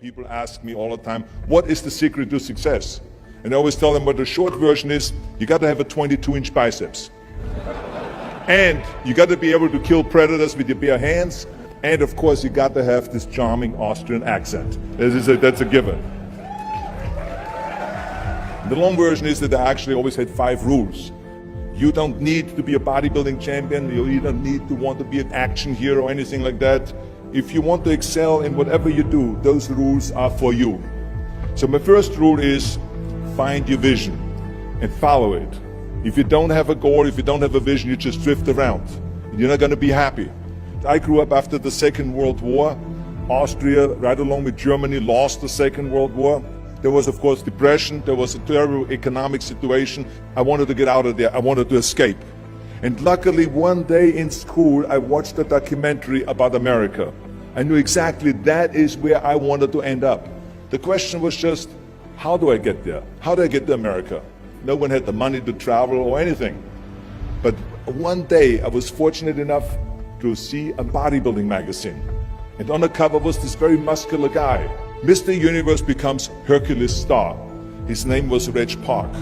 People ask me all the time, what is the secret to success? And I always tell them what the short version is, you got to have a 22-inch biceps. And you got to be able to kill predators with your bare hands. And of course, you got to have this charming Austrian accent. That's a given. The long version is that I actually always had 5 rules. You don't need to be a bodybuilding champion. You don't need to want to be an action hero or anything like that. If you want to excel in whatever you do, those rules are for you. So my first rule is find your vision and follow it. If you don't have a goal, if you don't have a vision, you just drift around. You're not going to be happy. I grew up after the Second World War. Austria, right along with Germany, lost the Second World War. There was, of course, depression. There was a terrible economic situation. I wanted to get out of there. I wanted to escape. And luckily, one day in school, I watched a documentary about America. I knew exactly that is where I wanted to end up. The question was just, how do I get there? How do I get to America? No one had the money to travel or anything. But one day, I was fortunate enough to see a bodybuilding magazine. And on the cover was this very muscular guy. Mr. Universe becomes Hercules star. His name was Reg Park.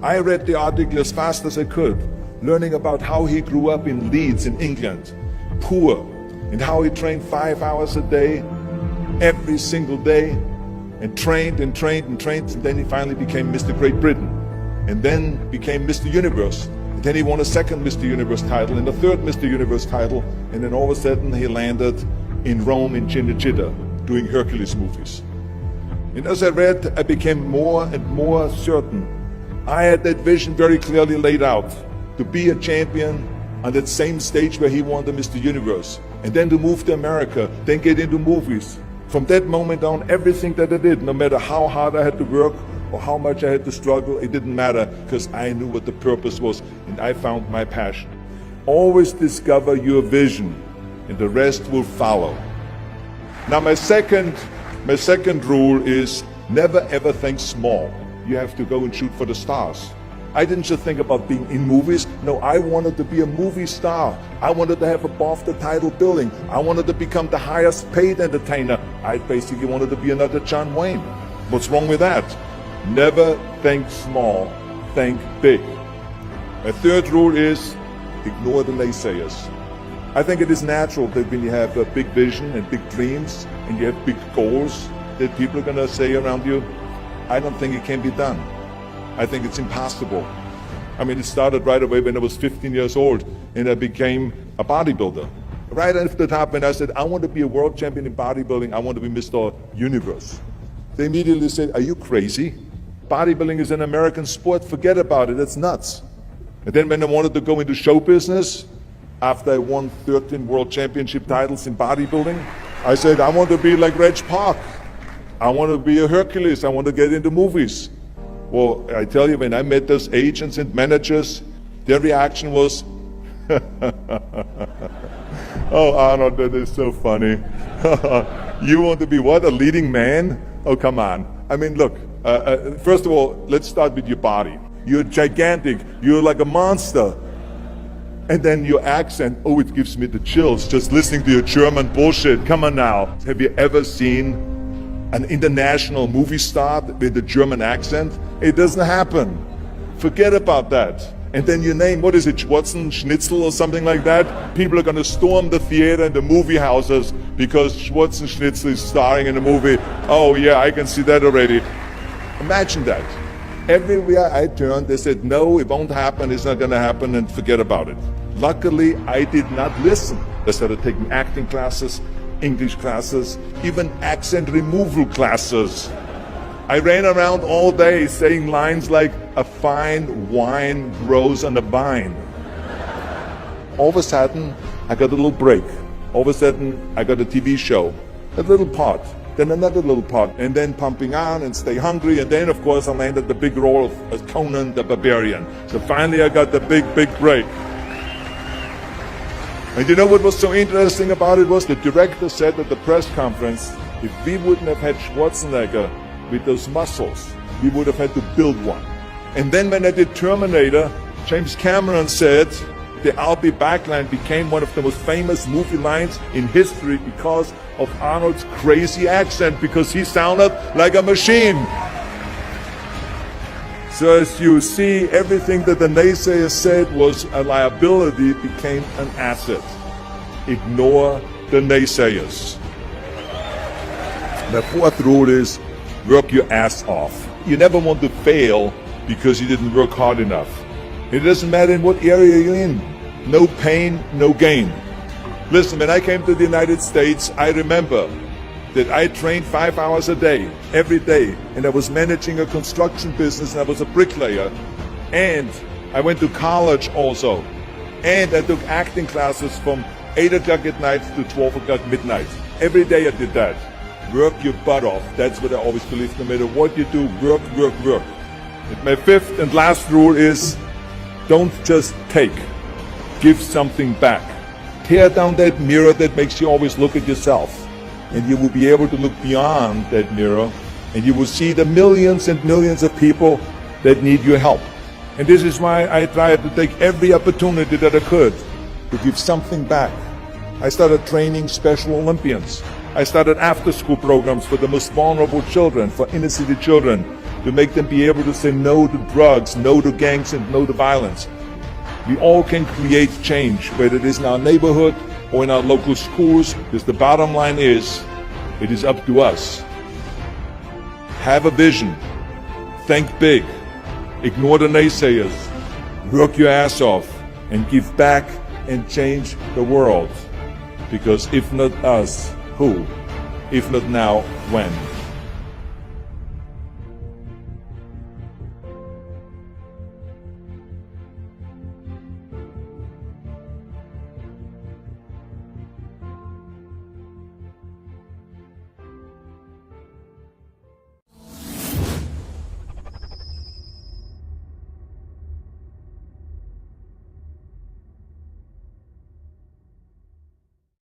I read the article as fast as I could, learning about how he grew up in Leeds in England, poor, and how he trained 5 hours a day, every single day, and trained and trained and trained, and then he finally became Mr. Great Britain, and then became Mr. Universe. And then he won a second Mr. Universe title and a third Mr. Universe title, and then all of a sudden he landed in Rome in Cinecittà, doing Hercules movies. And as I read, I became more and more certain. I had that vision very clearly laid out, to be a champion on that same stage where he won the Mr. Universe, and then to move to America, then get into movies. From that moment on, everything that I did, no matter how hard I had to work or how much I had to struggle, it didn't matter, because I knew what the purpose was, and I found my passion. Always discover your vision, and the rest will follow. Now my second rule is never ever think small. You have to go and shoot for the stars. I didn't just think about being in movies. No, I wanted to be a movie star. I wanted to have above the title billing. I wanted to become the highest paid entertainer. I basically wanted to be another John Wayne. What's wrong with that? Never think small, think big. My third rule is ignore the naysayers. I think it is natural that when you have a big vision and big dreams and you have big goals, that people are going to say around you, I don't think it can be done. I think it's impossible. I mean, it started right away when I was 15 years old and I became a bodybuilder. Right after the top, when I said, I want to be a world champion in bodybuilding, I want to be Mr. Universe. They immediately said, are you crazy? Bodybuilding is an American sport, forget about it, it's nuts. And then when I wanted to go into show business, after I won 13 world championship titles in bodybuilding, I said, I want to be like Reg Park. I want to be a Hercules. I want to get into movies. Well, I tell you, when I met those agents and managers, their reaction was, oh, Arnold, that is so funny. You want to be what, a leading man? Oh, come on. I mean, look, first of all, let's start with your body. You're gigantic. You're like a monster. And then your accent, oh, it gives me the chills just listening to your German bullshit. Come on now. Have you ever seen an international movie star with a German accent? It doesn't happen. Forget about that. And then your name, what is it, Schwarzen, Schnitzel or something like that? People are going to storm the theater and the movie houses because Schwarzen Schnitzel is starring in a movie. Oh yeah, I can see that already. Imagine that. Everywhere I turned, they said, no, it won't happen, it's not going to happen, and forget about it. Luckily, I did not listen. I started taking acting classes, English classes, even accent removal classes. I ran around all day saying lines like, a fine wine grows on a vine. All of a sudden, I got a little break. All of a sudden, I got a TV show, a little part. Then another little part, and then Pumping On and Stay Hungry, and then of course I landed the big role of Conan the Barbarian. So finally I got the big break. And you know what was so interesting about it was the director said at the press conference, if we wouldn't have had Schwarzenegger with those muscles, we would have had to build one. And then when I did Terminator, James Cameron said, The "I'll be back" line became one of the most famous movie lines in history because of Arnold's crazy accent, because he sounded like a machine. So as you see, everything that the naysayers said was a liability became an asset. Ignore the naysayers. The fourth rule is work your ass off. You never want to fail because you didn't work hard enough. It doesn't matter in what area you're in. No pain, no gain. Listen, when I came to the United States, I remember that I trained 5 hours a day, every day, and I was managing a construction business, and I was a bricklayer, and I went to college also, and I took acting classes from 8 o'clock at night to 12 o'clock midnight. Every day I did that. Work your butt off. That's what I always believe. No matter what you do, work, work, work. And my fifth and last rule is don't just take. Give something back. Tear down that mirror that makes you always look at yourself. And you will be able to look beyond that mirror, and you will see the millions and millions of people that need your help. And this is why I tried to take every opportunity that I could to give something back. I started training Special Olympians. I started after-school programs for the most vulnerable children, for inner-city children, to make them be able to say no to drugs, no to gangs, and no to violence. We all can create change, whether it is in our neighborhood or in our local schools, because the bottom line is, it is up to us. Have a vision. Think big. Ignore the naysayers. Work your ass off and give back and change the world. Because if not us, who? If not now, when?